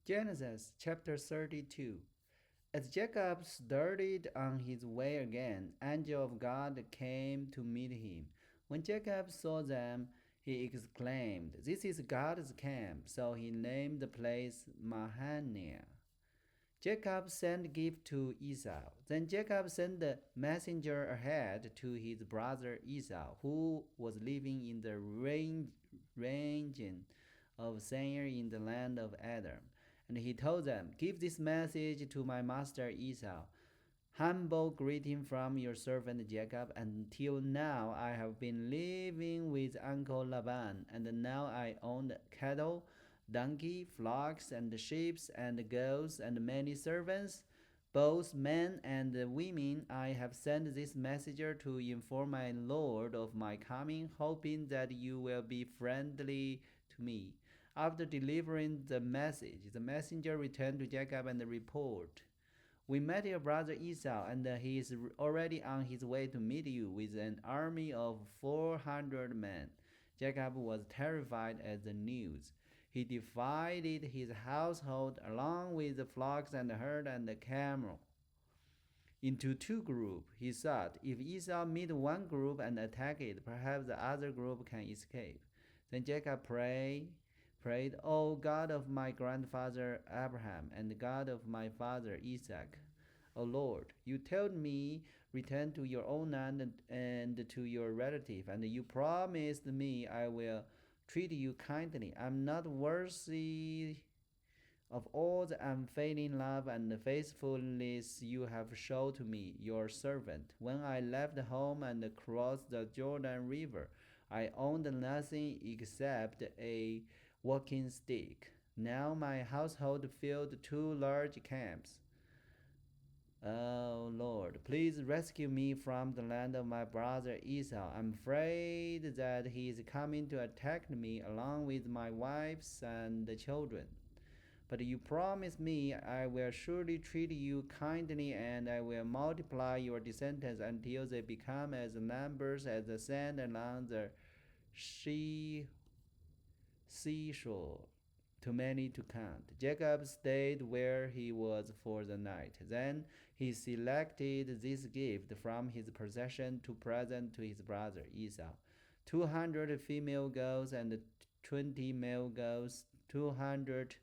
Genesis chapter 32. As Jacob started on his way again, angel of God came to meet him. When Jacob saw them, he exclaimed, "This is God's camp." So he named the place Mahanaim. Jacob sent gift to Esau. Then Jacob sent the messenger ahead to his brother Esau, who was living in the region of Seir in the land of Edom. And he told them, "Give this message to my master Esau. Humble greeting from your servant Jacob. Until now I have been living with Uncle Laban, and now I own cattle, donkey, flocks, and sheep, and goats, and many servants, both men and women. I have sent this messenger to inform my lord of my coming, hoping that you will be friendly to me." After delivering the message, the messenger returned to Jacob and reported, "We met your brother Esau, and he is already on his way to meet you with an army of 400 men." Jacob was terrified at the news. He divided his household, along with the flocks and herd and the camel, into two groups. He thought, "If Esau meet one group and attack it, perhaps the other group can escape." Then Jacob prayed, "O God of my grandfather Abraham and God of my father Isaac, O Lord, you told me, 'Return to your own land and to your relative,' and you promised me, 'I will treat you kindly.' I'm not worthy of all the unfailing love and faithfulness you have shown to me, your servant. When I left home and crossed the Jordan River, I owned nothing except a walking stick. Now my household filled two large camps. Oh Lord, please rescue me from the land of my brother Esau. I'm afraid that he is coming to attack me along with my wives and children. But you promised me, 'I will surely treat you kindly, and I will multiply your descendants until they become as numerous as the sand along the seashore, too many to count.' Jacob stayed where he was for the night. Then he selected this gift from his possession to present to his brother Esau: 200 female goats and 20 male goats, 200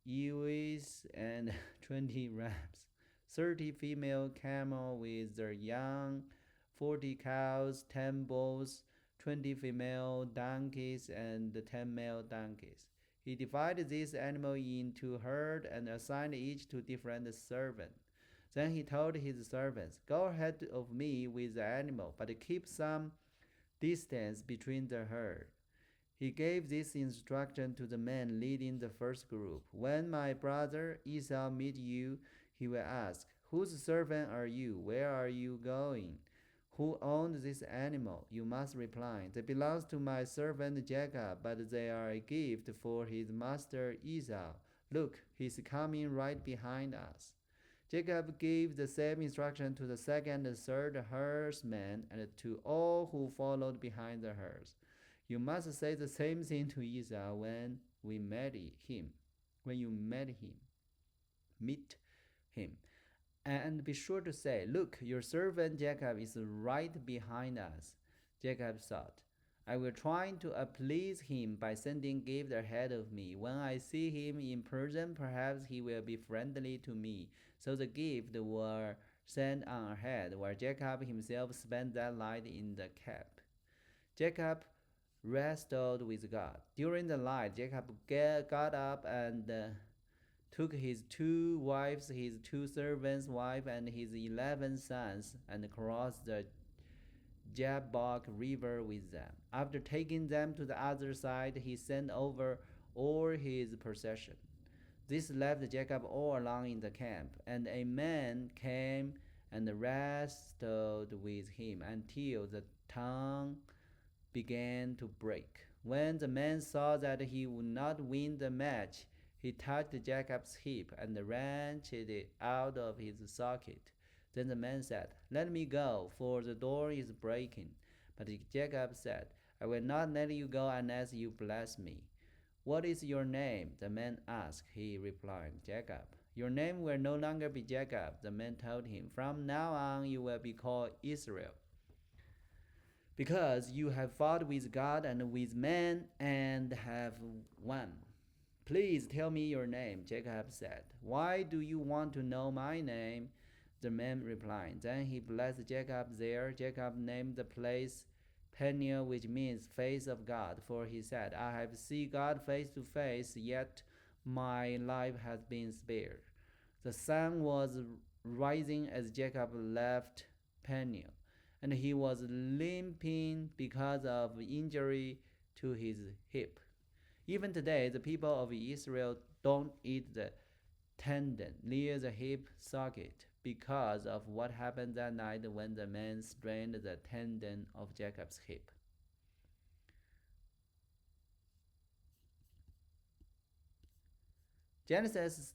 ewes and 20 rams, 30 female camels with their young, 40 cows, 10 bulls, 20 female donkeys, and 10 male donkeys. He divided these animals into herds and assigned each to different servants. Then he told his servants, "Go ahead of me with the animal, but keep some distance between the herd." He gave this instruction to the men leading the first group: "When my brother Esau meets you, he will ask, 'Whose servant are you? Where are you going? Who owned this animal?' You must reply, 'They belong to my servant Jacob, but they are a gift for his master Esau. Look, he's coming right behind us.'" Jacob gave the same instruction to the second and third herdsmen and to all who followed behind the herds. "You must say the same thing to Esau when we met him. When you meet him. And be sure to say, 'Look, your servant Jacob is right behind us.'" Jacob thought, "I will try to please him by sending gifts ahead of me. When I see him in person, perhaps he will be friendly to me." So the gifts were sent on ahead, while Jacob himself spent that night in the camp. Jacob wrestled with God. During the night, Jacob got up and took his 2 wives, his 2 servants' wives, and his 11 sons, and crossed the Jabbok River with them. After taking them to the other side, he sent over all his possessions. This left Jacob all alone in the camp, and a man came and wrestled with him until the tongue began to break. When the man saw that he would not win the match, he touched Jacob's hip and wrenched it out of his socket. Then the man said, "Let me go, for the door is breaking." But Jacob said, "I will not let you go unless you bless me." What is your name? The man asked. He replied, Jacob. Your name will no longer be Jacob, the man told him. From now on you will be called Israel, because you have fought with God and with men and have won. Please tell me your name, Jacob said. Why do you want to know my name? The man replied. Then he blessed Jacob there. Jacob named the place Peniel, which means face of God, for he said, I have seen God face to face, yet my life has been spared. The sun was rising as Jacob left Peniel, and he was limping because of injury to his hip. Even today, the people of Israel don't eat the tendon near the hip socket because of what happened that night when the man strained the tendon of Jacob's hip. Genesis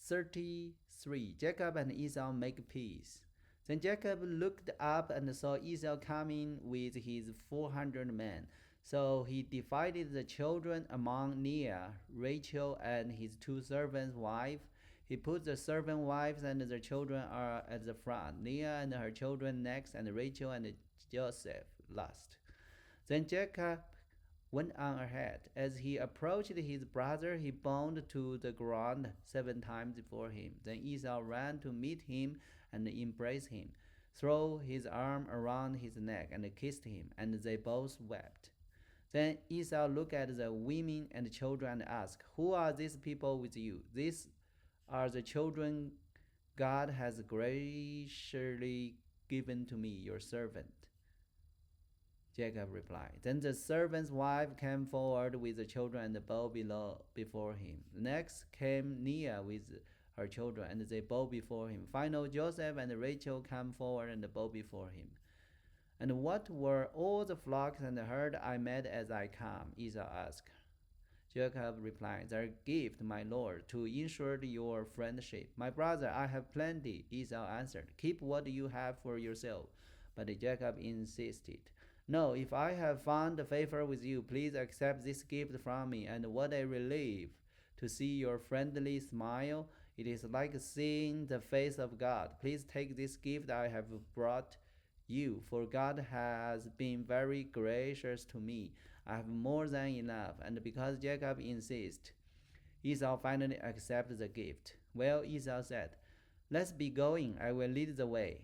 33. Jacob and Esau make peace. Then Jacob looked up and saw Esau coming with his 400 men. So he divided the children among Leah, Rachel, and his two servants' wives. He put the servant wives and their children are at the front, Leah and her children next, and Rachel and Joseph last. Then Jacob went on ahead. As he approached his brother, he bowed to the ground 7 times before him. Then Esau ran to meet him and embraced him, threw his arm around his neck, and kissed him, and they both wept. Then Esau looked at the women and children and asked, Who are these people with you? These are the children God has graciously given to me, your servant. Jacob replied. Then the servant's wife came forward with the children and bowed before him. Next came Leah with her children, and they bowed before him. Finally, Joseph and Rachel came forward and bowed before him. And what were all the flocks and herd I met as I came? Esau asked. Jacob replied, Their gift, my lord, to ensure your friendship. My brother, I have plenty, Esau answered. Keep what you have for yourself. But Jacob insisted. No, if I have found favor with you, please accept this gift from me, and what a relief to see your friendly smile. It is like seeing the face of God. Please take this gift I have brought you, for God has been very gracious to me. I have more than enough. And because Jacob insists, Esau finally accepted the gift. Well, Esau said, Let's be going. I will lead the way.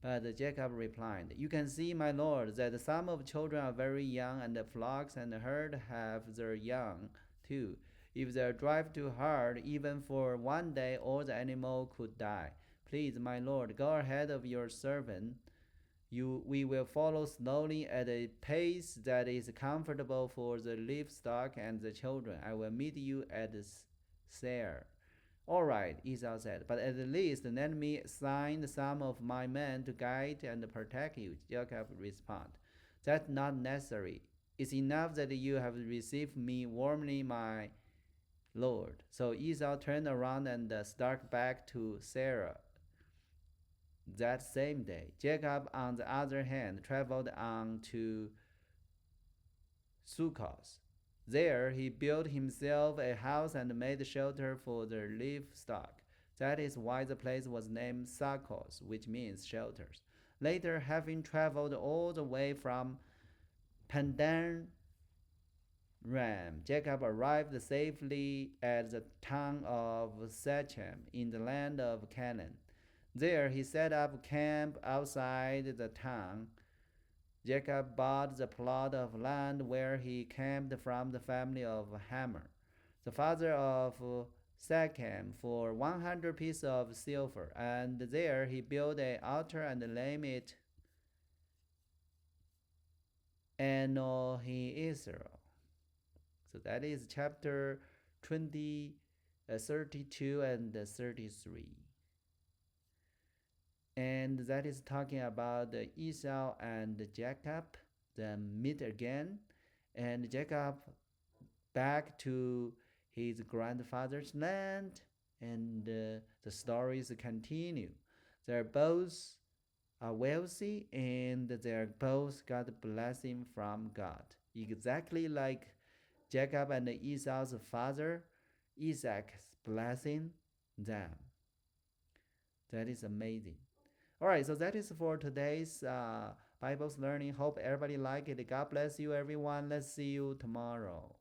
But Jacob replied, You can see, my lord, that some of children are very young, and the flocks and herd have their young too. If they drive too hard, even for one day, all the animal could die. Please, my lord, go ahead of your servant. We will follow slowly at a pace that is comfortable for the livestock and the children. I will meet you at Seir. All right, Esau said, but at least let me assign some of my men to guide and protect you. Jacob responded, That's not necessary. It's enough that you have received me warmly, my lord. So Esau turned around and started back to Sarah that same day. Jacob, on the other hand, traveled on to Sukkot. There he built himself a house and made shelter for the livestock. That is why the place was named Sukkot, which means shelters. Later, having traveled all the way from Pandan Ram, Jacob arrived safely at the town of Shechem in the land of Canaan. There he set up camp outside the town. Jacob bought the plot of land where he camped from the family of Hamor, the father of Shechem, for 100 pieces of silver, and there he built an altar and named it Israel. So that is chapter 32 and 33. And that is talking about Esau and Jacob, then meet again, and Jacob back to his grandfather's land, and the stories continue. They're both are wealthy, and they're both got a blessing from God, exactly like Jacob and Esau's father, Isaac's blessing them. That is amazing. All right, so that is for today's Bible's learning. Hope everybody like it. God bless you, everyone. Let's see you tomorrow.